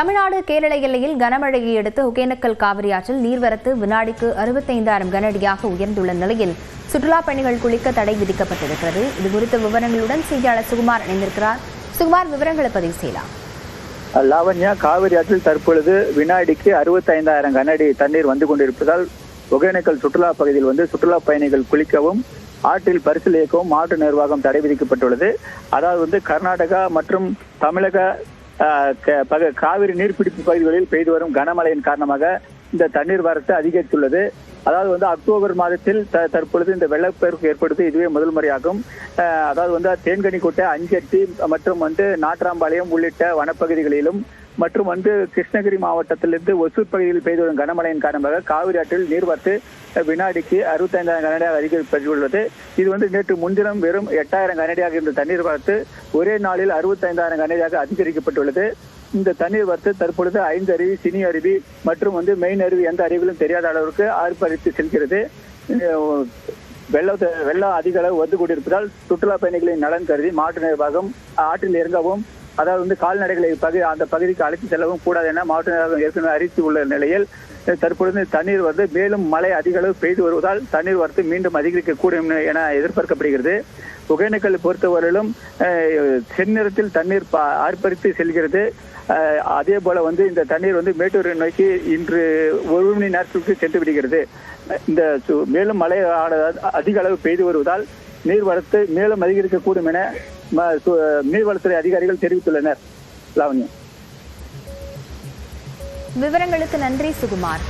தமிழ்நாடு கேரள எல்லையில் கனமழையை அடுத்து ஒகேனக்கல் காவிரி ஆற்றில் நீர்வரத்து வினாடிக்கு 65,000 கனஅடியாக உயர்ந்துள்ள நிலையில் சுற்றுலாப் பயணிகள் குளிக்க தடை விதிக்கப்பட்டிருக்கிறது. இதுகுறித்த விவரங்களுடன் செய்தியாளர் சுகுமார் இணைந்திருக்கிறார். சுகுமார், விவரங்களை பதிவு செய்யலாம். லாவண்யா, காவிரி ஆற்றில் தற்பொழுது வினாடிக்கு 65,000 கனஅடி தண்ணீர் வந்து கொண்டிருப்பதால் ஒகேனக்கல் சுற்றுலா பகுதியில் சுற்றுலா பயணிகள் குளிக்கவும் ஆற்றில் பரிசல் இயக்கவும் மாவட்ட நிர்வாகம் தடை விதிக்கப்பட்டுள்ளது. அதாவது கர்நாடகா மற்றும் தமிழக காவிரி நீர்பிடிப்பு பகுதிகளில் பெய்து வரும் கனமழையின் காரணமாக இந்த தண்ணீர் வரத்து அதிகரித்துள்ளது. அதாவது அக்டோபர் மாதத்தில் தற்பொழுது இந்த வெள்ளப்பெருக்கு ஏற்படுத்தி இதுவே முதல் முறையாகும். அதாவது தேன்கனிக்கோட்டை, அஞ்சட்டி மற்றும் நாட்ராம்பாளையம் உள்ளிட்ட வனப்பகுதிகளிலும் மற்றும் கிருஷ்ணகிரி மாவட்டத்திலிருந்து ஒசூர் பகுதியில் பெய்து வரும் கனமழையின் காரணமாக காவிரி ஆற்றில் நீர்வரத்து வினாடிக்கு 65,000 கனஅடியாக அதிகரிக்கப்பட்டுள்ளது. இது நேற்று முன்தினம் வெறும் 8,000 கனஅடியாக இருந்த தண்ணீர் வரத்து ஒரே நாளில் 65,000 கனஅடியாக அதிகரிக்கப்பட்டுள்ளது. இந்த தண்ணீர் வரத்து தற்பொழுது 5 அருவி, சினி அருவி மற்றும் மெயின் அருவி எந்த அருவிலும் தெரியாத அளவிற்கு ஆர்ப்பரித்து செல்கிறது. வெள்ளம் அதிக அளவு வந்து கொண்டிருப்பதால் சுற்றுலா பயணிகளின் நலன் கருதி மாவட்ட நிர்வாகம் ஆற்றில் இறங்கவும், அதாவது கால்நடைகளை அந்த பகுதிக்கு அழைத்து செல்லவும் கூடாது என மாவட்ட நிர்வாகம் ஏற்கனவே அறிவித்து உள்ள நிலையில் தற்பொழுது தண்ணீர் மேலும் மழை அதிக அளவு பெய்து வருவதால் தண்ணீர் வரத்து மீண்டும் அதிகரிக்கக்கூடும் என எதிர்பார்க்கப்படுகிறது. ஒகேனக்கல் பொறுத்தவரையிலும் செந்நிறத்தில் தண்ணீர் ஆர்ப்பரித்து செல்கிறது. அதே போல இந்த தண்ணீர் மேட்டூரை நோக்கி இன்று 1 மணி நேரத்திற்கு சென்று விடுகிறது. இந்த மேலும் மழை அதிக அளவு பெய்து வருவதால் நீர்வரத்து மேலும் அதிகரிக்கக்கூடும் என நீர்வளத்துறை அதிகாரிகள் தெரிவித்துள்ளனர். லாவண்யா, விவரங்களுக்கு நன்றி சுகுமார்.